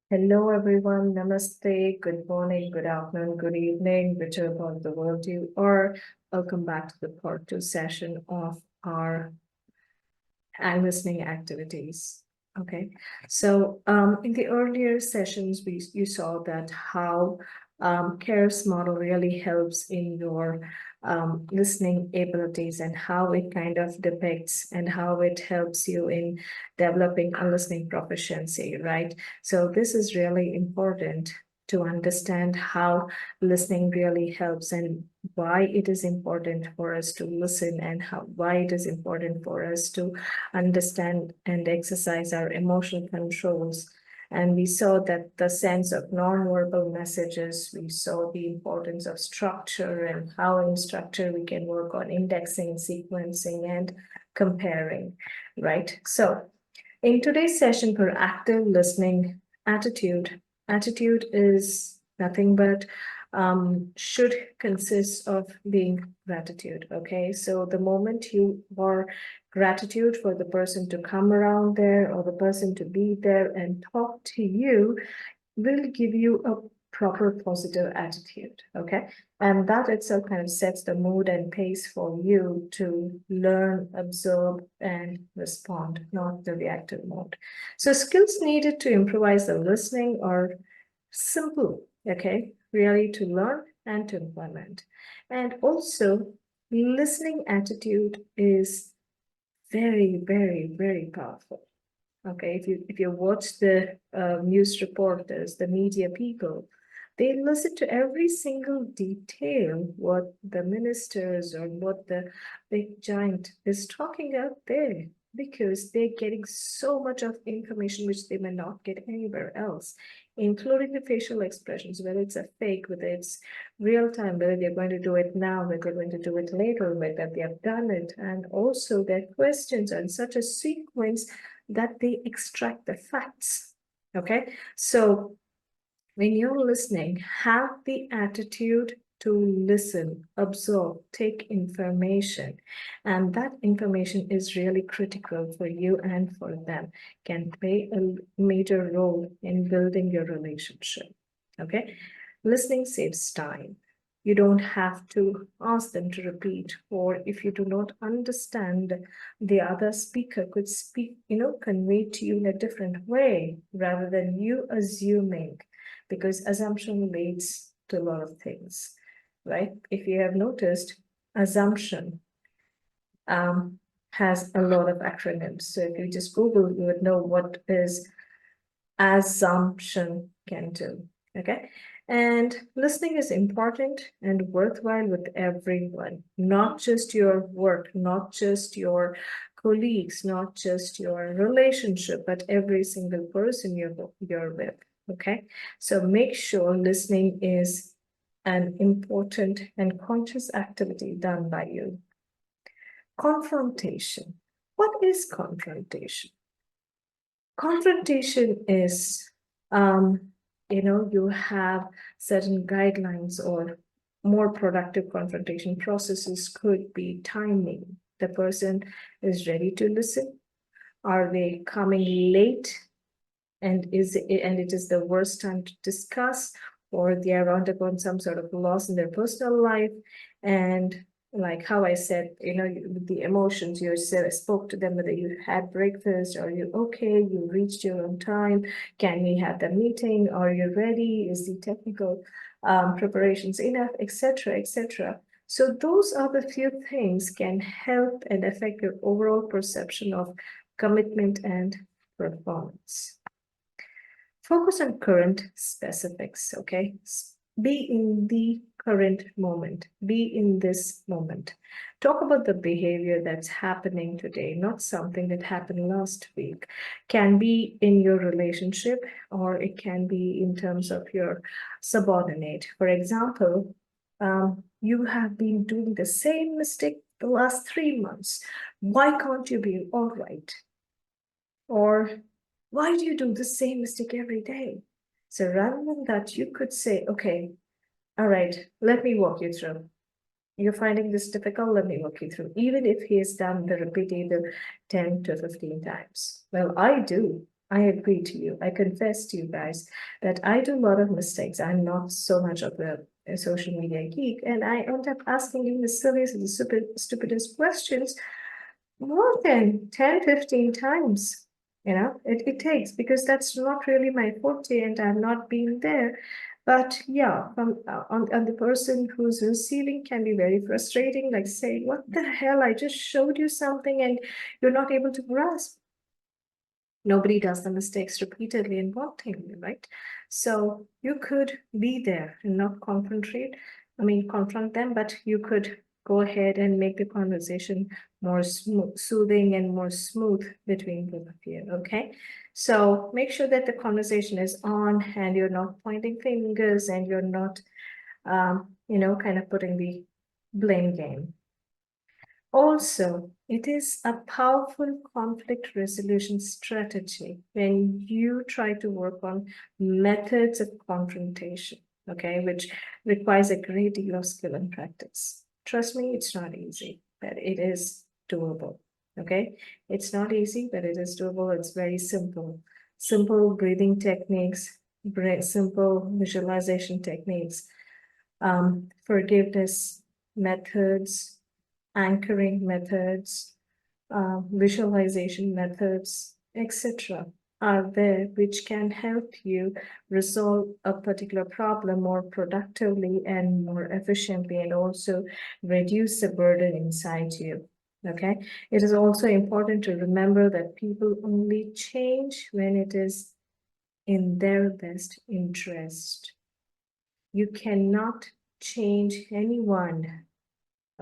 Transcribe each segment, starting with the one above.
Hello, everyone. Namaste. Good morning, good afternoon, good evening, whichever part of the world you are. Welcome back to the part two session of our listening activities. Okay, so in the earlier sessions, you saw that how CARES model really helps in your listening abilities and how it kind of depicts and how it helps you in developing a listening proficiency, right? So this is really important to understand how listening really helps and why it is important for us to listen and why it is important for us to understand and exercise our emotional controls. And we saw that the sense of nonverbal messages, we saw the importance of structure and how in structure we can work on indexing, sequencing, and comparing, right? So in today's session for active listening attitude is nothing but should consist of being gratitude. Okay, so the moment you are gratitude for the person to come around there or the person to be there and talk to you will give you a proper positive attitude. Okay, and that itself kind of sets the mood and pace for you to learn, absorb, and respond, not the reactive mode. So skills needed to improvise the listening are simple, okay, really to learn and to implement. And also, listening attitude is very, very, very powerful. Okay, if you watch the news reporters, the media people, they listen to every single detail what the ministers or what the big giant is talking out there because they're getting so much of information which they may not get anywhere else, including the facial expressions, whether it's a fake, whether it's real time, whether they're going to do it now, whether they're going to do it later, whether they have done it, and also their questions are in such a sequence that they extract the facts. Okay, so when you're listening, have the attitude to listen, absorb, take information. And that information is really critical for you and for them, can play a major role in building your relationship. Okay, listening saves time. You don't have to ask them to repeat, or if you do not understand, the other speaker could convey to you in a different way rather than you assuming, because assumption leads to a lot of things, right? If you have noticed, assumption has a lot of acronyms. So if you just Google, you would know what is assumption can do. Okay. And listening is important and worthwhile with everyone, not just your work, not just your colleagues, not just your relationship, but every single person you're with. Okay. So make sure listening is an important and conscious activity done by you. Confrontation. What is confrontation? Confrontation is, you have certain guidelines, or more productive confrontation processes could be timing. The person is ready to listen. Are they coming late? And it is the worst time to discuss, or they are undergone some sort of loss in their personal life, and like how I said, the emotions, you said, I spoke to them whether you had breakfast, are you okay, you reached your own time, can we have the meeting, are you ready, is the technical preparations enough, etc., etc. So those are the few things can help and affect your overall perception of commitment and performance. Focus on current specifics, okay? Be in the current moment. Be in this moment. Talk about the behavior that's happening today, not something that happened last week. Can be in your relationship, or it can be in terms of your subordinate. For example, you have been doing the same mistake the last 3 months. Why can't you be all right? Or why do you do the same mistake every day? So rather than that, you could say, okay, all right, let me walk you through. You're finding this difficult, let me walk you through. Even if he has done the repetitive 10 to 15 times. Well, I do. I agree to you. I confess to you guys that I do a lot of mistakes. I'm not so much of a social media geek, and I end up asking you the silliest and stupidest questions more than 10, 15 times. It takes, because that's not really my forte and I'm not being there. But yeah, on the person who's receiving can be very frustrating, like saying, what the hell? I just showed you something and you're not able to grasp. Nobody does the mistakes repeatedly and wantingly, right? So you could be there and not confront them, but you could go ahead and make the conversation more soothing and more smooth between both of you, okay? So make sure that the conversation is on and you're not pointing fingers and you're not, kind of putting the blame game. Also, it is a powerful conflict resolution strategy when you try to work on methods of confrontation, okay, which requires a great deal of skill and practice. Trust me, it's not easy, but it is doable, okay? It's not easy, but it is doable. It's very simple. Simple breathing techniques, simple visualization techniques, forgiveness methods, anchoring methods, visualization methods, etc. are there which can help you resolve a particular problem more productively and more efficiently, and also reduce the burden inside you. Okay. It is also important to remember that people only change when it is in their best interest. You cannot change anyone.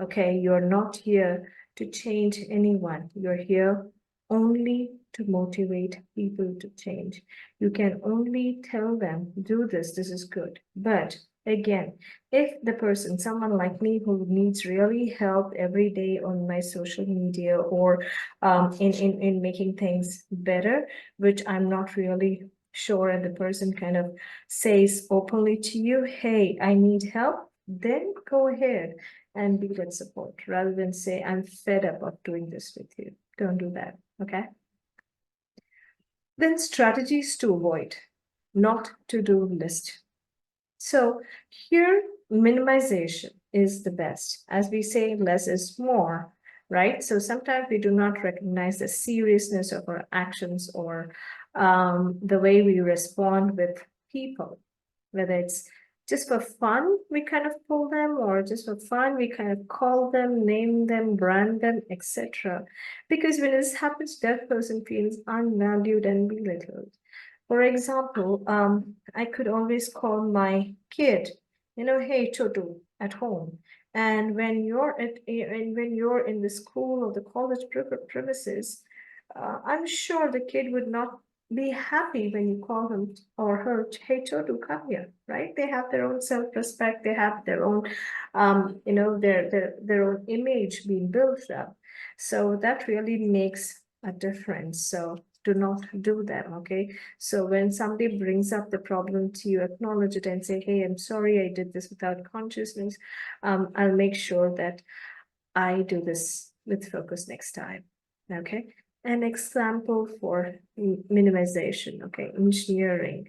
Okay, you're not here to change anyone. You're here only to motivate people to change. You can only tell them, do this, this is good. But again, if the person, someone like me who needs really help every day on my social media or in making things better, which I'm not really sure, and the person kind of says openly to you, hey, I need help, then go ahead and be that support rather than say, I'm fed up of doing this with you. Don't do that, okay? Then strategies to avoid, not to-do list. So here, minimization is the best. As we say, less is more, right? So sometimes we do not recognize the seriousness of our actions or the way we respond with people, whether it's just for fun, we kind of pull them, or just for fun, we kind of call them, name them, brand them, etc. Because when this happens, that person feels unvalued and belittled. For example, I could always call my kid, hey, Chotu, at home. And when you're in the school or the college premises, I'm sure the kid would not be happy when you call him or her, hey, Chotu, come here, right? They have their own self-respect. They have their own, their own image being built up. So that really makes a difference. So do not do that, okay? So when somebody brings up the problem to you, acknowledge it and say, hey, I'm sorry, I did this without consciousness. I'll make sure that I do this with focus next time, okay? An example for minimization, okay, engineering.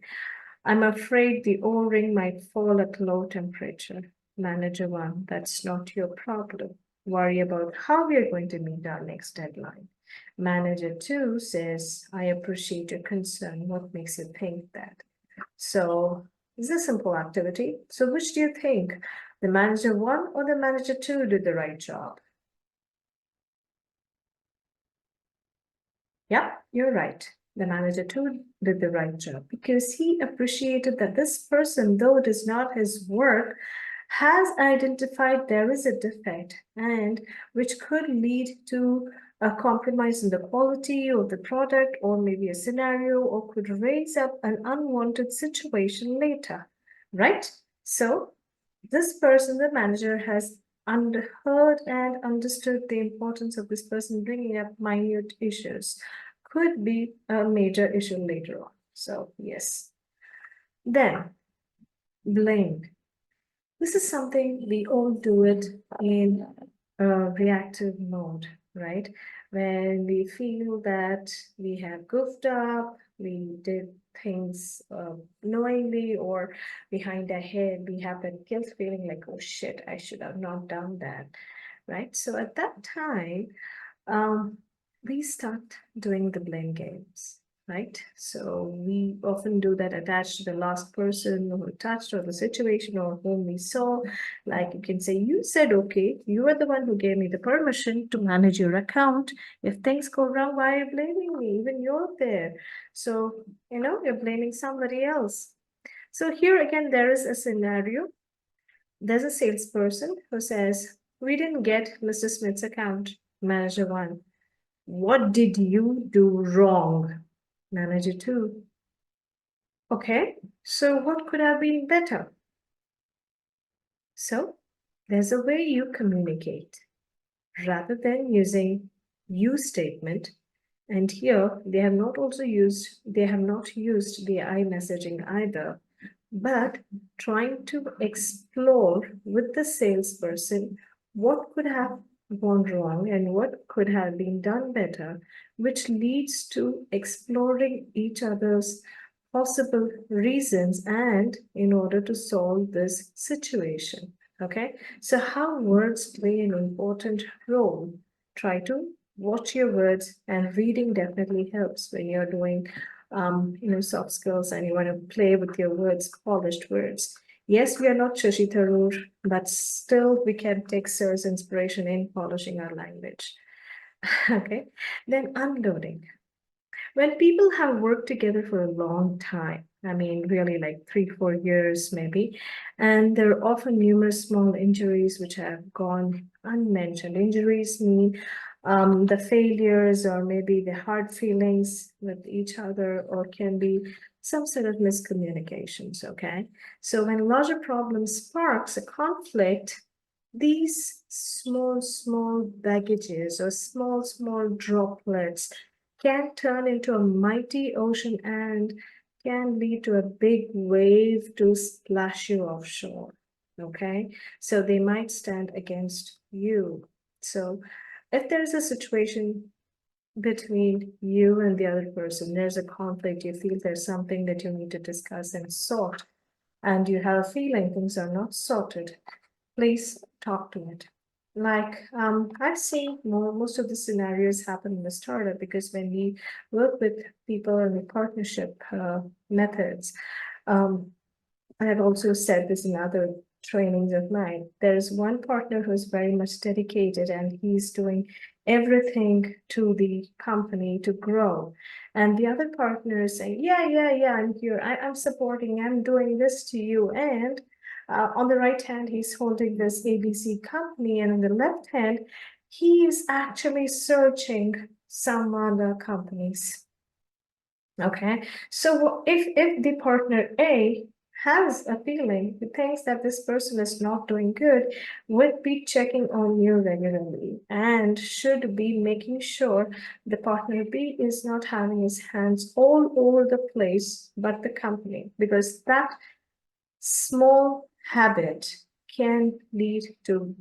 I'm afraid the O-ring might fall at low temperature. Manager one, that's not your problem. Worry about how we are going to meet our next deadline. Manager two says, I appreciate your concern. What makes you think that? So it's a simple activity. So which do you think? The manager one or the manager two did the right job? Yeah, you're right. The manager too did the right job because he appreciated that this person, though it is not his work, has identified there is a defect and which could lead to a compromise in the quality of the product or maybe a scenario or could raise up an unwanted situation later, right? So this person, the manager, has heard and understood the importance of this person bringing up minute issues. Could be a major issue later on. So yes. Then blame. This is something we all do it in a reactive mode, right? When we feel that we have goofed up, we did things knowingly or behind our head. We have that guilt feeling like, oh shit, I should have not done that, right? So at that time, um, we start doing the blame games, right? So we often do that attached to the last person who touched or the situation or whom we saw. Like you can say, you said, okay, you were the one who gave me the permission to manage your account. If things go wrong, why are you blaming me? Even you're there. So, you're blaming somebody else. So here again, there is a scenario. There's a salesperson who says, we didn't get Mr. Smith's account. Manager one, what did you do wrong? Manager two, okay, so what could have been better? So there's a way you communicate rather than using you statement. And here they have not used the I messaging either, but trying to explore with the salesperson what could have gone wrong and what could have been done better, which leads to exploring each other's possible reasons and in order to solve this situation. Okay, so how words play an important role. Try to watch your words, and reading definitely helps when you're doing soft skills and you want to play with your words, polished words. Yes, we are not Shashi Tharoor, but still we can take Sir's inspiration in polishing our language. Okay, then unloading. When people have worked together for a long time, I mean, really like 3, 4 years maybe, and there are often numerous small injuries which have gone unmentioned. Injuries mean the failures or maybe the hard feelings with each other, or can be some sort of miscommunications, okay? So when larger problem sparks a conflict, these small baggages or small droplets can turn into a mighty ocean and can lead to a big wave to splash you offshore. Okay, so they might stand against you. So if there's a situation between you and the other person, there's a conflict, you feel there's something that you need to discuss and sort, and you have a feeling things are not sorted, please talk to it. Like I've seen most of the scenarios happen in the startup, because when we work with people in the partnership methods, um, I have also said this in other trainings of mine. There's one partner who's very much dedicated and he's doing everything to the company to grow. And the other partner is saying, yeah, I'm here. I'm supporting, I'm doing this to you. And on the right hand, he's holding this ABC company. And on the left hand, he is actually searching some other companies. Okay, so if the partner A has a feeling, he thinks that this person is not doing good, would be checking on you regularly and should be making sure the partner B is not having his hands all over the place but the company, because that small habit can lead to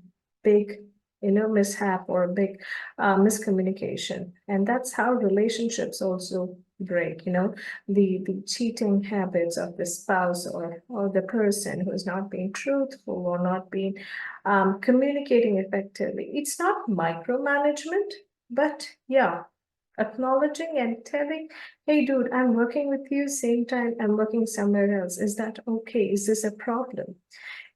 big mishap or big miscommunication. And that's how relationships also break, the cheating habits of the spouse or the person who is not being truthful or not being communicating effectively. It's not micromanagement, but yeah, acknowledging and telling, hey dude, I'm working with you, same time I'm working somewhere else. Is that okay? Is this a problem?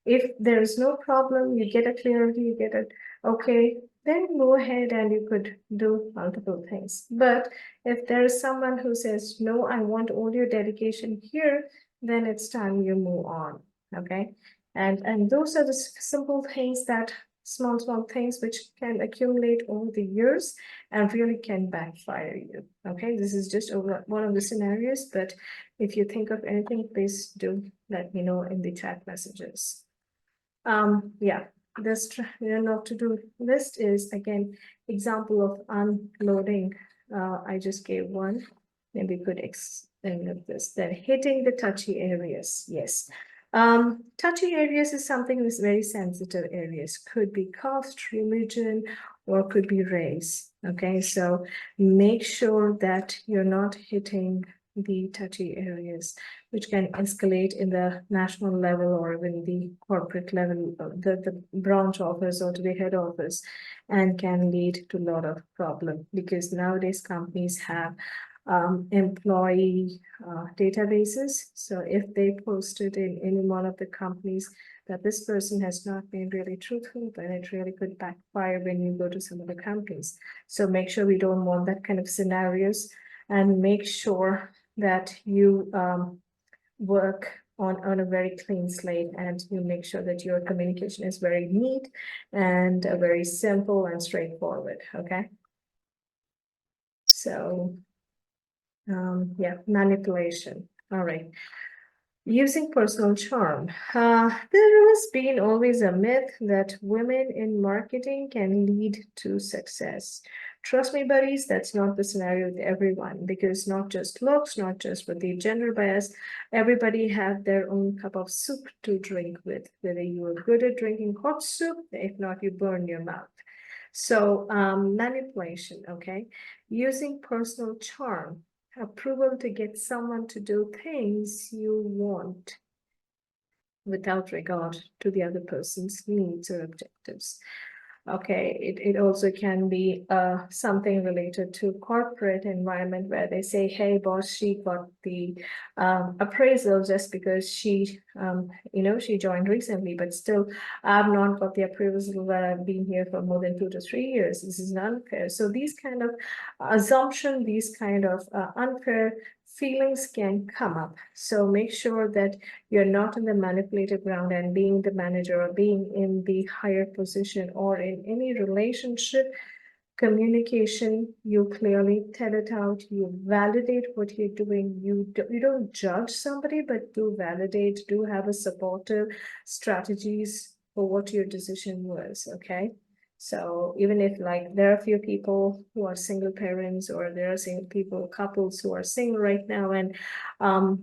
If there is no problem, you get a clarity, you get it okay, then go ahead and you could do multiple things. But if there is someone who says, no, I want all your dedication here, then it's time you move on. Okay. And those are the simple things, that small things which can accumulate over the years and really can backfire you. Okay, this is just one of the scenarios, but if you think of anything, please do let me know in the chat messages. Yeah, this not to do list is again example of unloading. I just gave one. Maybe we could extend this. Then hitting the touchy areas. Yes. Touchy areas is something that's very sensitive areas. Could be caste, religion, or could be race. Okay, so make sure that you're not hitting the touchy areas, which can escalate in the national level or even the corporate level, the branch office or to the head office, and can lead to a lot of problem, because nowadays companies have employee databases. So if they posted in any one of the companies that this person has not been really truthful, then it really could backfire when you go to some other companies. So make sure we don't want that kind of scenarios, and make sure that you work on a very clean slate, and you make sure that your communication is very neat and very simple and straightforward. Okay. So yeah, manipulation. All right. Using personal charm. There has been always a myth that women in marketing can lead to success. Trust me, buddies, that's not the scenario with everyone, because not just looks, not just with the gender bias, everybody have their own cup of soup to drink with, whether you are good at drinking hot soup, if not, you burn your mouth. So manipulation, okay? Using personal charm, approval to get someone to do things you want without regard to the other person's needs or objectives. Okay, it also can be something related to corporate environment, where they say, hey boss, she got the appraisal just because she she joined recently, but still I've not got the appraisal where I've been here for more than 2 to 3 years. This is unfair. So these kind of assumption, these kind of unfair feelings can come up. So make sure that you're not in the manipulative ground, and being the manager or being in the higher position or in any relationship, communication, you clearly tell it out, you validate what you're doing, you don't judge somebody, but do validate, do have a supportive strategies for what your decision was. Okay. So even if, like, there are a few people who are single parents, or there are single people, couples who are single right now, and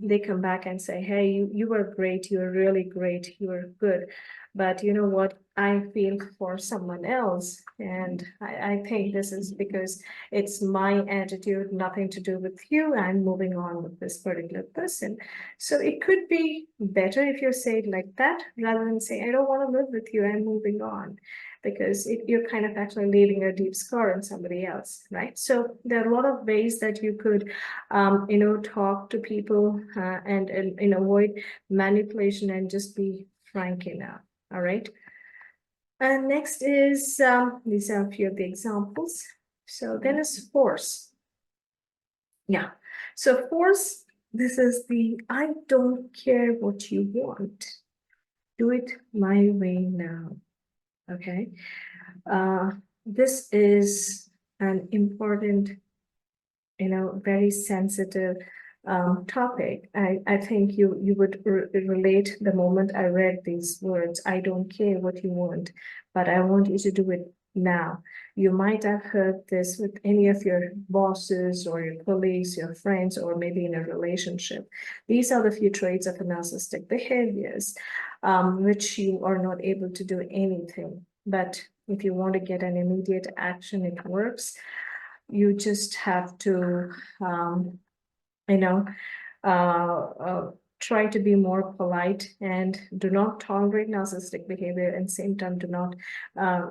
they come back and say, hey, you were great, you were really great, you were good, but you know what, I feel for someone else, and I think this is because it's my attitude, nothing to do with you. I'm moving on with this particular person. So it could be better if you say it like that, rather than say, I don't want to live with you, I'm moving on, because you're kind of actually leaving a deep scar on somebody else, right? So there are a lot of ways that you could, talk to people and avoid manipulation and just be frank enough. All right. And next is, these are a few of the examples. So then is force. Yeah. So force, this is the, I don't care what you want. Do it my way now. Okay. This is an important, very sensitive topic. I think you would relate the moment I read these words. I don't care what you want, but I want you to do it now. You might have heard this with any of your bosses or your colleagues, your friends, or maybe in a relationship. These are the few traits of narcissistic behaviors, which you are not able to do anything. But if you want to get an immediate action, it works. You just have to, you know, try to be more polite, and do not tolerate narcissistic behavior, and same time do not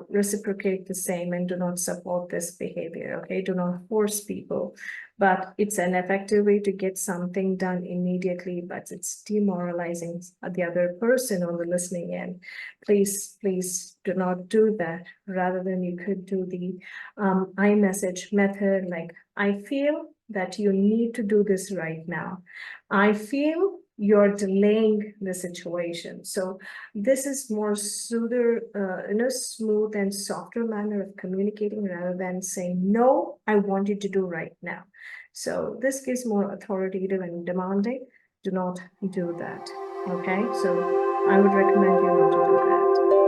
reciprocate the same, and do not support this behavior. Okay, do not force people, but it's an effective way to get something done immediately, but it's demoralizing the other person on the listening end. Please do not do that. Rather than, you could do the iMessage method, like, I feel that you need to do this right now. I feel you're delaying the situation. So this is more smoother, in a smooth and softer manner of communicating, rather than saying, no, I want you to do right now. So this gives more authoritative and demanding. Do not do that. Okay, so I would recommend you not to do that.